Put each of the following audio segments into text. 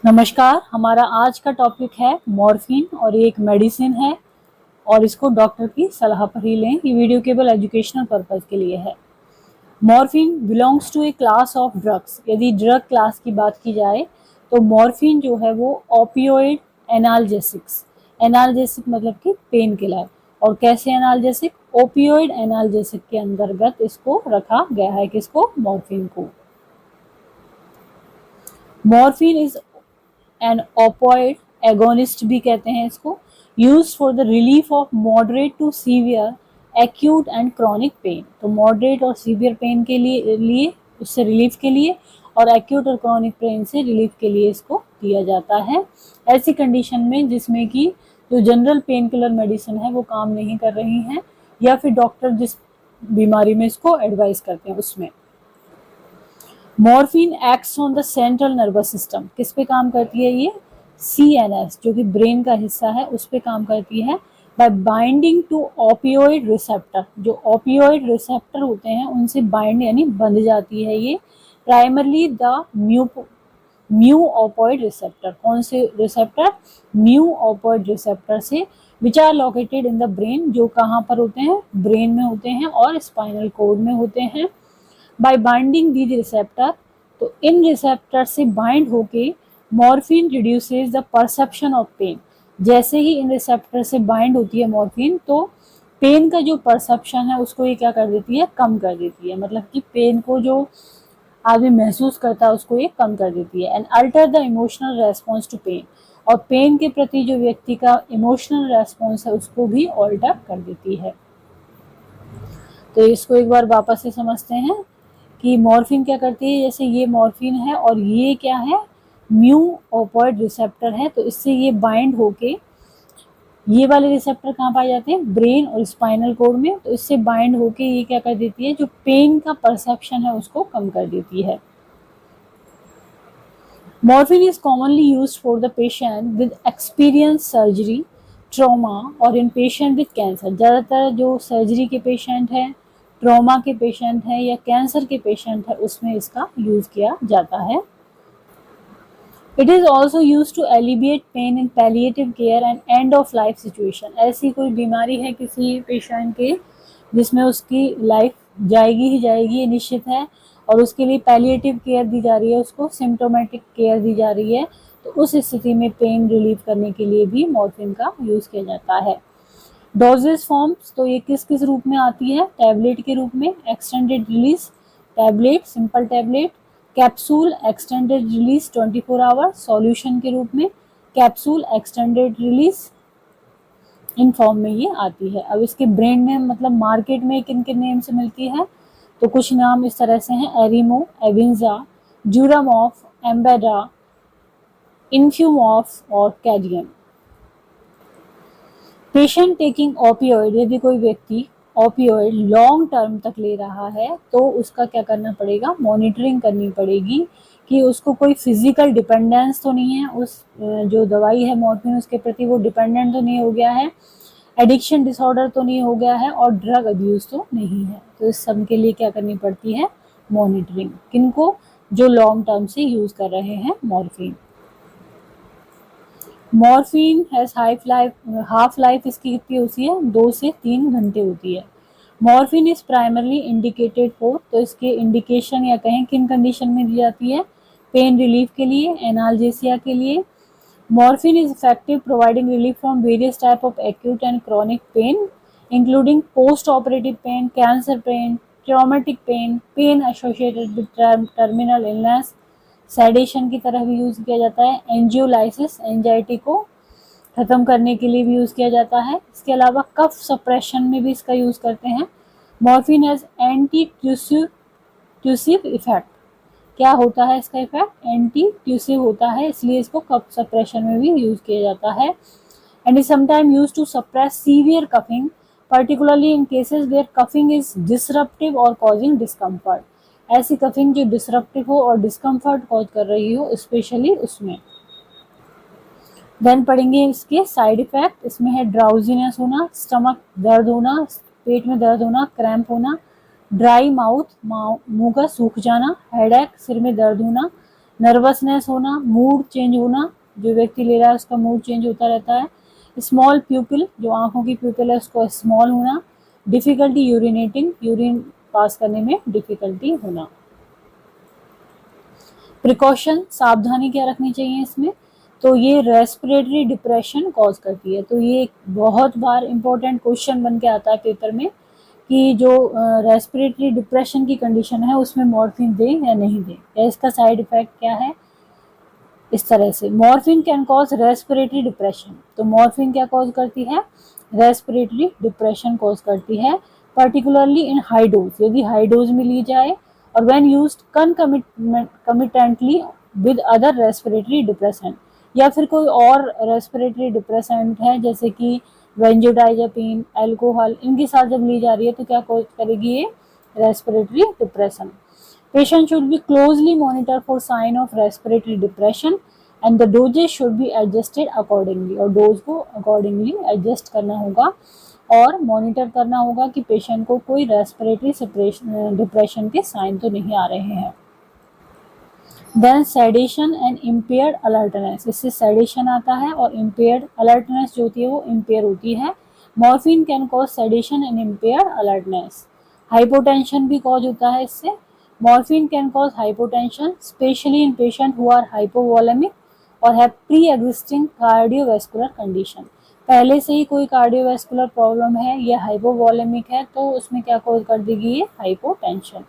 नमस्कार। हमारा आज का टॉपिक है मॉर्फिन और ये एक मेडिसिन है और इसको डॉक्टर की सलाह पर ही लें। ये वीडियो केवल एजुकेशनल पर्पज के लिए है। Morphine belongs to a class of drugs. यदि ड्रग क्लास की बात की जाए तो मॉर्फिन जो है वो ओपियोइड एनाल्जेसिक्स, एनाल्जेसिक मतलब कि पेन किलर, और कैसे एनाल्जेसिक, ओपियोइड एनाल्जेसिक के अंतर्गत इसको रखा गया है। किसको? मॉर्फिन को। Morphine is an opioid agonist भी कहते हैं इसको, used for the relief of moderate to severe acute and chronic pain. तो मॉडरेट और सीवियर पेन के लिए उससे रिलीफ के लिए और एक्यूट और क्रॉनिक पेन से रिलीफ के लिए इसको दिया जाता है। ऐसी कंडीशन में जिसमें कि जो जनरल पेन किलर मेडिसिन है वो काम नहीं कर रही हैं, या फिर डॉक्टर जिस बीमारी में इसको एडवाइस करते हैं उसमें। Morphine acts on the central nervous system. किस पे काम करती है ये? CNS, जो कि ब्रेन का हिस्सा है, उस पे काम करती है by binding to opioid receptor. जो ओपियोइड रिसेप्टर होते हैं उनसे बाइंड यानी बंध जाती है ये। Primarily the mu opioid receptor. कौन से रिसेप्टर? म्यू ओपियोइड रिसेप्टर से, which are located in the brain. जो कहाँ पर होते हैं? ब्रेन में होते हैं और स्पाइनल कोड में होते हैं। बाय बाइंडिंग दीज रिसेप्टर, तो इन रिसेप्टर से बाइंड होके morphine reduces the perception of pain. जैसे ही इन रिसेप्टर से बाइंड होती है मॉर्फिन, तो पेन का जो परसेप्शन है उसको ये क्या कर देती है? कम कर देती है। मतलब कि पेन को जो आदमी महसूस करता है उसको ये कम कर देती है। And alter the emotional response to pain, और पेन के प्रति जो व्यक्ति का इमोशनल रेस्पॉन्स है उसको भी ऑल्टर कर देती है। तो इसको एक बार वापस से समझते हैं कि मॉर्फिन क्या करती है। जैसे ये मॉर्फिन है और ये क्या है? म्यू ओपियोइड रिसेप्टर है। तो इससे ये बाइंड होके, ये वाले रिसेप्टर कहाँ पाए जाते हैं? ब्रेन और स्पाइनल कोड में। तो इससे बाइंड होके ये क्या कर देती है? जो पेन का परसेप्शन है उसको कम कर देती है। Morphine is commonly used for the patient with experience surgery, trauma और इन पेशेंट विद कैंसर। ज़्यादातर जो सर्जरी के पेशेंट हैं, ट्रॉमा के पेशेंट हैं या कैंसर के पेशेंट है उसमें इसका यूज किया जाता है। It is also use to alleviate pain in palliative care and end of life situation. ऐसी कोई बीमारी है किसी पेशेंट के जिसमें उसकी लाइफ जाएगी ही जाएगी, ये निश्चित है, और उसके लिए पैलिएटिव केयर दी जा रही है, उसको सिम्टोमेटिक केयर दी जा रही है, तो उस स्थिति में पेन रिलीव करने के लिए भी मॉर्फिन का यूज किया जाता है। डोजेज फॉर्म्स, तो ये किस किस रूप में आती है? टैबलेट के रूप में, extended release tablet, simple tablet, capsule extended release 24 hour, solution के रूप में, कैप्सूल एक्सटेंडेड रिलीज, इन फॉर्म में ये आती है। अब इसके ब्रांड नेम मतलब मार्केट में किन किन नेम से मिलती है, तो कुछ नाम इस तरह से हैं: एरिमो, एविंजा, जूरामॉफ, एम्बेडा, इन्फ्यूमॉफ और कैडियम। पेशेंट टेकिंग ओपियोइड, यदि कोई व्यक्ति ओपियोइड लॉन्ग टर्म तक ले रहा है तो उसका क्या करना पड़ेगा? मॉनिटरिंग करनी पड़ेगी कि उसको कोई फिजिकल डिपेंडेंस तो नहीं है, उस जो दवाई है मॉर्फिन उसके प्रति वो डिपेंडेंट तो नहीं हो गया है, एडिक्शन डिसऑर्डर तो नहीं हो गया है, और ड्रग अब्यूज तो नहीं है। तो इस सब के लिए क्या करनी पड़ती है? मॉनिटरिंग। किनको? जो लॉन्ग टर्म से यूज कर रहे हैं morphine. Morphine has half life इसकी कितनी होती है? 2 से 3 घंटे होती है। Morphine is primarily indicated for, तो इसके इंडिकेशन या कहें किन कंडीशन में दी जाती है? पेन रिलीफ के लिए, एनाल्जेसिया के लिए। Morphine is effective providing relief from various type of acute and chronic pain including post operative pain, cancer pain, traumatic pain, pain associated with terminal illness. Sedation की तरह भी यूज किया जाता है। एंजियोलाइसिस, एंजाइटी को खत्म करने के लिए भी यूज किया जाता है। इसके अलावा कफ सप्रेशन में भी इसका यूज करते हैं। Morphine has anti ट्यूसिव effect. क्या होता है इसका इफेक्ट? एंटी ट्यूसिव होता है, इसलिए इसको कफ सप्रेशन में भी यूज किया जाता है। And is sometime use to suppress severe coughing, particularly in cases where coughing is disruptive or causing discomfort। ऐसी कफिंग जो डिसरप्टिव हो और डिस्कम्फर्ट कॉज कर रही हो, स्पेशली उसमें। देन पढ़ेंगे इसके साइड इफेक्ट। इसमें है ड्राउजीनेस होना, स्टमक दर्द होना, पेट में दर्द होना, क्रैम्प होना, ड्राई माउथ, मुंह का सूख जाना, हेडेक, सिर में दर्द होना, नर्वसनेस होना, मूड चेंज होना, जो व्यक्ति ले रहा है उसका मूड चेंज होता रहता है। स्मॉल प्यूपिल, जो आंखों की प्यूपिल है उसको स्मॉल होना। डिफिकल्टी यूरिनेटिंग, यूरिन पास करने में डिफिकल्टी होना। प्रिकॉशन, सावधानी क्या रखनी चाहिए इसमें, तो ये रेस्पिरेटरी डिप्रेशन कॉज करती है। तो ये बहुत बार इंपॉर्टेंट क्वेश्चन बन के आता है पेपर में कि जो रेस्पिरेटरी डिप्रेशन की कंडीशन है उसमें मॉर्फिन दें या नहीं दें, या इसका साइड इफेक्ट क्या है। इस तरह से morphine can cause respiratory depression, तो मॉर्फिन क्या कॉज करती है, रेस्पिरेटरी डिप्रेशन कॉज करती है, पर्टिकुलरली इन हाई डोज, यदि हाई डोज में ली जाए और when used concomitantly with other respiratory depressant, या फिर कोई और रेस्पिरेटरी डिप्रेसेंट है जैसे कि बेंजोडाइजेपिन, अल्कोहल, इनके साथ जब ली जा रही है तो क्या कॉज करेगी ये, respiratory depression. Patient should be closely monitored for sign of respiratory depression and the dosage should be adjusted accordingly, और डोज को accordingly adjust करना होगा और मॉनिटर करना होगा कि पेशेंट को कोई रेस्पिरेटरी डिप्रेशन के साइन तो नहीं आ रहे हैं। Then sedation and impaired alertness, इससे सेडेशन आता है और इम्पेयर्ड अलर्टनेस जो होती है वो इम्पेयर होती है। Morphine can cause sedation and impaired alertness. Hypotension भी कॉज होता है इससे। Morphine can cause hypotension especially in patient who are hypovolemic और have pre existing cardiovascular condition, पहले से ही कोई कार्डियोवैस्कुलर प्रॉब्लम है या हाइपोवोलेमिक है तो उसमें क्या कॉज कर देगी ये, हाइपोटेंशन।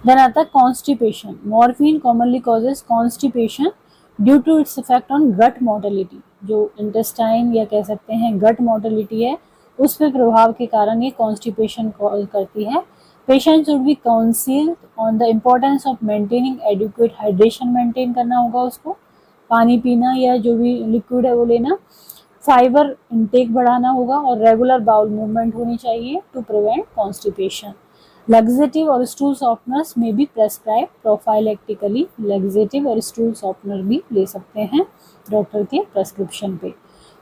देन आता है constipation. Morphine commonly causes constipation due to its effect on gut motility, जो इंटेस्टाइन या कह सकते हैं गट मोटिलिटी है उस पर प्रभाव के कारण ये कॉन्स्टिपेशन कॉज करती है। Patient should be counselled on the importance of maintaining adequate hydration, maintain करना होगा उसको, पानी पीना या जो भी लिक्विड है वो लेना, फाइबर इनटेक बढ़ाना होगा और रेगुलर बाउल मूवमेंट होनी चाहिए टू प्रिवेंट कॉन्स्टिपेशन। लैक्सेटिव और स्टूल सॉफ्टनर्स में भी प्रेस्क्राइब प्रोफाइलेक्टिकली, लैक्सेटिव और स्टूल सॉफ्टनर भी ले सकते हैं डॉक्टर के प्रेस्क्रिप्शन पे।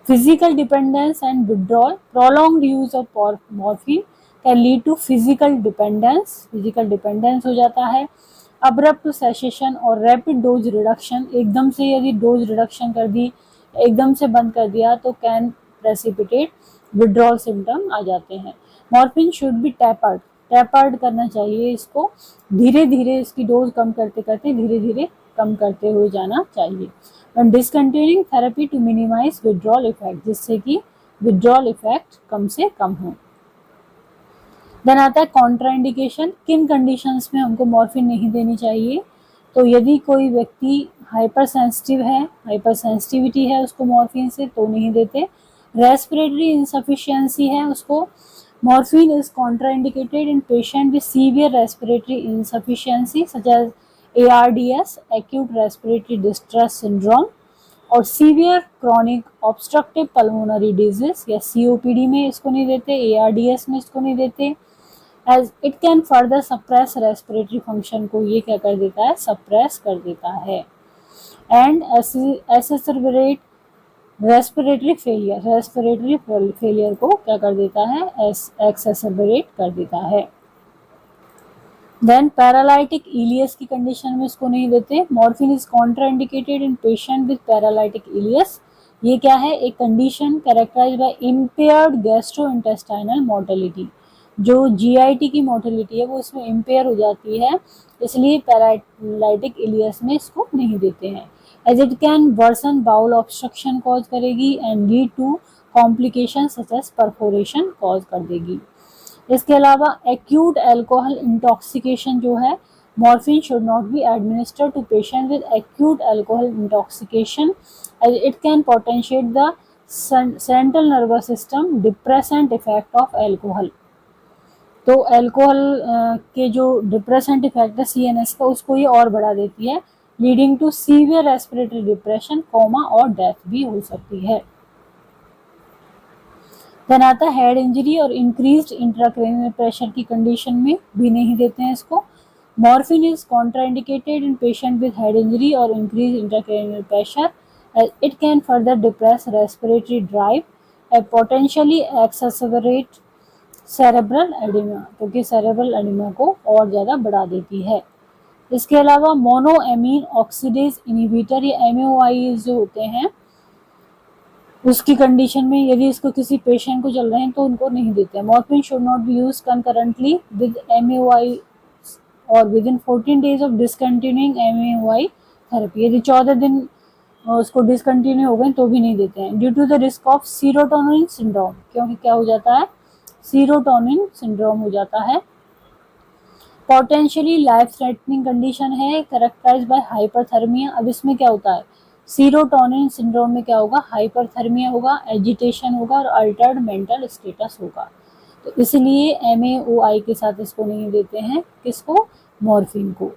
Physical dependence and withdrawal, prolonged use of morphine can lead to physical dependence, physical dependence हो जाता है। अब्रप्ट सेसेशन और रैपिड डोज रिडक्शन, एकदम से यदि डोज रिडक्शन कर दी, एकदम से बंद कर दिया तो कैन प्रेसिपिटेट विड्रॉल सिम्टम आ जाते हैं। Morphine should be tapered, tapered करना चाहिए इसको, धीरे धीरे इसकी डोज कम करते करते धीरे धीरे कम करते हुए जाना चाहिए। And discontinuing therapy to minimize withdrawal effect, जिससे कि विड्रॉल इफेक्ट कम से कम हो। देन आता है कॉन्ट्राइंडिकेशन, किन कंडीशंस में हमको मॉर्फिन नहीं देनी चाहिए, तो यदि कोई व्यक्ति हाइपर सेंसिटिव है, हाइपर सेंसिटिविटी है उसको मॉर्फिन से तो नहीं देते। रेस्पिरेटरी इनसफिशिएंसी है उसको, morphine is contraindicated in patient with severe respiratory insufficiency such as ARDS, acute respiratory distress syndrome, और severe chronic obstructive pulmonary disease या COPD में इसको नहीं देते, ARDS में इसको नहीं देते, as it can further suppress respiratory function को ये क्या कर देता है, सप्रेस कर देता है। And exacerbate respiratory failure, respiratory failure को क्या कर देता है, एक्सेसरबेट कर देता है। देन पैरालाइटिक इलियस की कंडीशन में इसको नहीं देते। Morphine is contraindicated in patient with paralytic ileus, ये क्या है, एक condition characterized by impaired gastrointestinal motility, जो GIT की मोटिलिटी है वो इसमें इम्पेयर हो जाती है, इसलिए पैरालाइटिक इलियस में इसको नहीं देते हैं। As it can worsen bowel obstruction cause करेगी and lead to complication such as perforation cause कर देगी। इसके अलावा एक्यूट अल्कोहल इंटॉक्सिकेशन जो है, morphine should not be administered to patient with acute alcohol intoxication as it can potentiate the central nervous system depressant effect of alcohol, तो alcohol के जो depressant effect है CNS का उसको ये और बढ़ा देती है, leading to severe respiratory depression, coma और डेथ भी हो सकती है। देन आता है हेड इंजरी और इंक्रीज्ड इंट्राक्रेनियल प्रेशर की कंडीशन में भी नहीं देते हैं इसको। Morphine is contraindicated in patient with head injury और increase intracranial pressure, it can further depress respiratory drive and potentially exacerbate cerebral oedema, क्योंकि सेरेब्रल एडिमा को और ज़्यादा बढ़ा देती है। इसके अलावा मोनोएमीन ऑक्सीडेज इनहिबिटर, ये MAOI जो होते हैं उसकी कंडीशन में यदि इसको किसी पेशेंट को चल रहे हैं तो उनको नहीं देते हैं। Morphine should not B use concurrently with MAOI और with in 14 days of discontinuing MAOI therapy. यदि 14 दिन उसको डिसकंटिन्यू हो गए तो भी नहीं देते हैं। Due to the risk of serotonin syndrome, क्योंकि क्या हो जाता है, सीरोटोनिन सिंड्रोम हो जाता है। पोटेंशियली लाइफ थ्रेटनिंग कंडीशन है, कैरेक्टराइज बाय हाइपरथर्मिया। अब इसमें क्या होता है, सीरोटोनिन सिंड्रोम में क्या होगा, हाइपरथर्मिया होगा, एजिटेशन होगा और अल्टर्ड मेंटल स्टेटस होगा। तो इसलिए MAOI के साथ इसको नहीं देते हैं, किसको, मॉर्फिन को।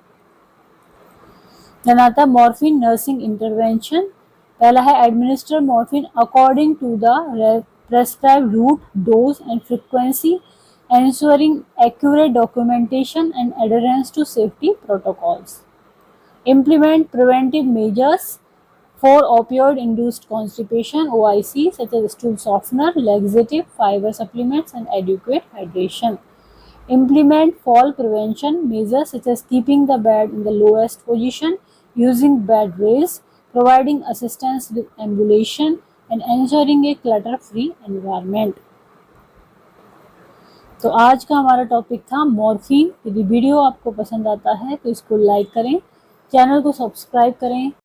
देन आता है मॉर्फिन नर्सिंग इंटरवेंशन। पहला है administer morphine according to the prescribed route, dose and frequency, ensuring accurate documentation and adherence to safety protocols. Implement preventive measures for opioid-induced constipation (OIC) such as stool softener, laxative, fiber supplements, and adequate hydration. Implement fall prevention measures such as keeping the bed in the lowest position, using bed rails, providing assistance with ambulation, and ensuring a clutter-free environment. तो आज का हमारा topic था morphine. यदि video आपको पसंद आता है तो इसको लाइक करें, चैनल को सब्सक्राइब करें।